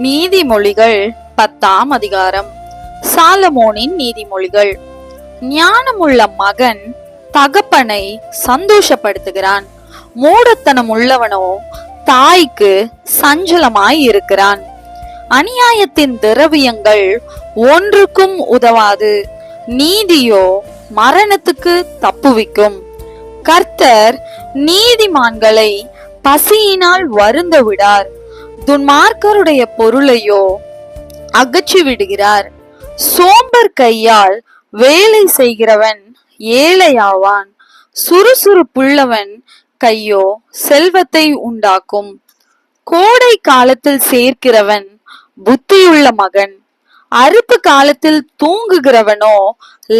நீதிமொழிகள் 10ஆம் அதிகாரம். சாலமோனின் நீதிமொழிகள். ஞானமுள்ள மகன் தகப்பனை சந்தோஷப்படுத்துகிறான், மூடத்தனம் உள்ளவனோ தாய்க்கு சஞ்சலமாய் இருக்கிறான். அநியாயத்தின் திரவியங்கள் ஒன்றுக்கும் உதவாது, நீதியோ மரணத்துக்கு தப்புவிக்கும். கர்த்தர் நீதிமான்களை பசியினால் வருந்த விடார், துன்மார்க்கருடைய பொருளையோ அகற்றி விடுகிறார். சோம்பர் கையால் வேலை செய்கிறவன் ஏழையாவான், சுறுசுறுப்புள்ளவன் கையோ செல்வத்தை உண்டாக்கும். கோடை காலத்தில் சேர்க்கிறவன் புத்தியுள்ள மகன், அறுப்பு காலத்தில் தூங்குகிறவனோ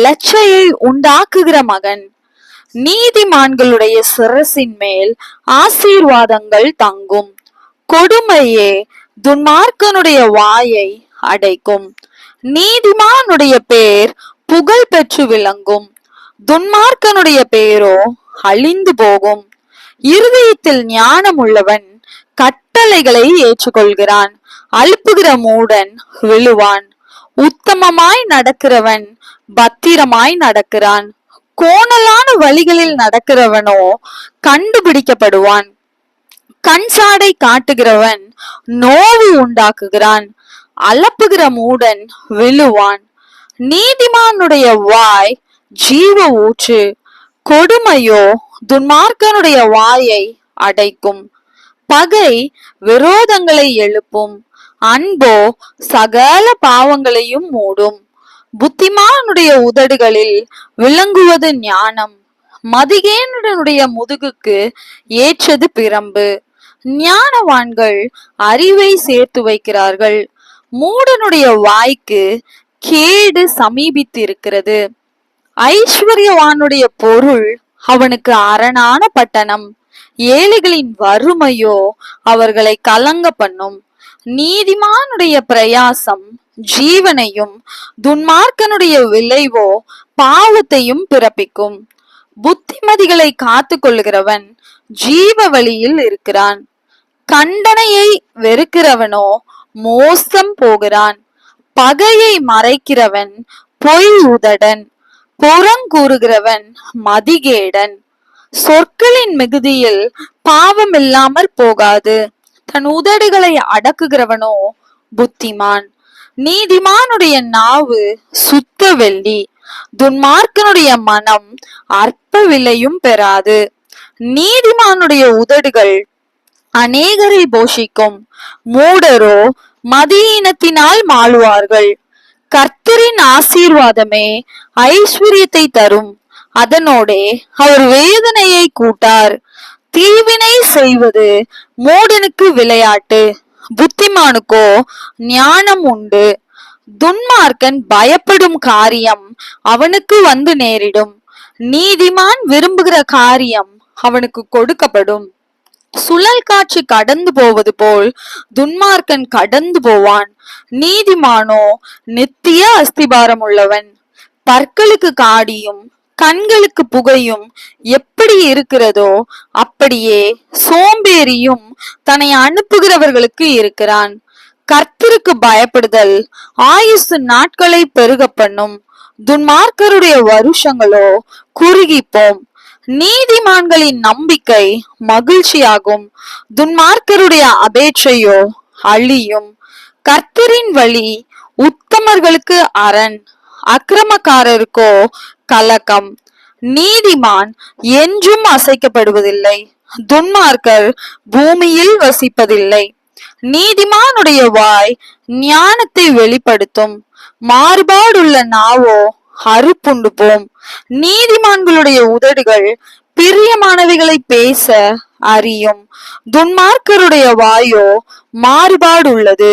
லட்சையை உண்டாக்குகிற மகன். நீதிமான்களுடைய சிரசின் மேல் ஆசீர்வாதங்கள் தங்கும், கொடுமையே துன்மார்க்கனுடைய வாயை அடைக்கும். நீதிமானுடைய பேர் புகழ் பெற்று விளங்கும், துன்மார்க்கனுடைய பேரோ அழிந்து போகும். இருதயத்தில் ஞானம் உள்ளவன் கட்டளைகளை ஏற்றுக்கொள்கிறான், அழுப்புகிற மூடன் விழுவான். உத்தமமாய் நடக்கிறவன் பத்திரமாய் நடக்கிறான், கோணலான வழிகளில் நடக்கிறவனோ கண்டுபிடிக்கப்படுவான். கண்சாடை காட்டுகிறவன் நோவு உண்டாக்குகிறான், அலப்புகிற மூடன் விழுவான். நீதிமானுடைய வாய் ஜீவ ஊற்று, கொடுமையோ துன்மார்க்கனுடைய வாயை அடைக்கும். பகை விரோதங்களை எழுப்பும், அன்போ சகல பாவங்களையும் மூடும். புத்திமானுடைய உதடுகளில் விளங்குவது ஞானம், மதிகேனுடைய முதுகுக்கு ஏற்றது பிரம்பு. ஞானவான்கள் அறிவை சேர்த்து வைக்கிறார்கள், மூடனுடைய வாய்க்கு கேடு சமீபித்திருக்கிறது. ஐஸ்வர்யவானுடைய பொருள் அவனுக்கு அரணான பட்டணம், ஏழைகளின் வறுமையோ அவர்களை கலங்க பண்ணும். நீதிமானுடைய பிரயாசம் ஜீவனையும், துன்மார்க்கனுடைய விளைவோ பாவத்தையும் பிறப்பிக்கும். புத்திமதிகளை காத்து கொள்ளுகிறவன் ஜீவ வழியில் இருக்கிறான், கண்டனையை வெறுக்கிறவனோ மோசம் போகிறான். பகையை மறைக்கிறவன் பொய் உதடன், புறங்கூறுகிறவன் மதிகேடன். சொற்களின் மிகுதியில் பாவம் இல்லாமற் போகாது, தன் உதடுகளை அடக்குகிறவனோ புத்திமான். நீதிமானுடைய நாவு சுத்த வெள்ளி, துன்மார்க்கனுடைய மனம் அற்ப விலையும் பெறாது. நீதிமானுடைய உதடுகள் அநேகரை போஷிக்கும், மூடரோ மதியீனத்தினால் மாளுவார்கள். கர்த்தரின் ஆசீர்வாதமே ஐஸ்வர்யத்தை தரும், அதனோடே அவர் வேதனையை கூட்டார். தீவினை செய்வது மூடனுக்கு விளையாட்டு, புத்திமானுக்கோ ஞானம் உண்டு. துன்மார்க்கன் பயப்படும் காரியம் அவனுக்கு வந்து நேரிடும், நீதிமான் விரும்புகிற காரியம் அவனுக்கு கொடுக்கப்படும். சுழல் காற்று கடந்து போவது போல் துன்மார்க்கன் கடந்து போவான், நீதிமானோ நித்திய அஸ்திபாரம் உள்ளவன். பற்களுக்கு காடியும் கண்களுக்கு புகையும் எப்படி இருக்கிறதோ அப்படியே சோம்பேறியும் தன்னை அனுப்புகிறவர்களுக்கு இருக்கிறான். கர்த்தருக்கு பயப்படுதல் ஆயுசு நாட்களை பெருக பண்ணும், துன்மார்க்கருடைய வருஷங்களோ குறுகிப்போம். நீதிமான்களின் நம்பிக்கை மகிழ்ச்சியாகும், துன்மார்க்கருடைய அபேட்சையோ அழியும். கர்த்தரின் வழி உத்தமர்களுக்கு அரண், அக்கிரமக்காரருக்கோ கலக்கம். நீதிமான் என்றும் அசைக்கப்படுவதில்லை, துன்மார்க்கர் பூமியில் வசிப்பதில்லை. நீதிமானுடைய வாய் ஞானத்தை வெளிப்படுத்தும், மாறுபாடுள்ள நாவோ அறுப்புண்டு போம். நீதிமான்களுடைய உதடுகள் பிரியமானவைகளை பேச அறியும், துன்மார்க்கருடைய வாயோ மாறுபாடுள்ளது.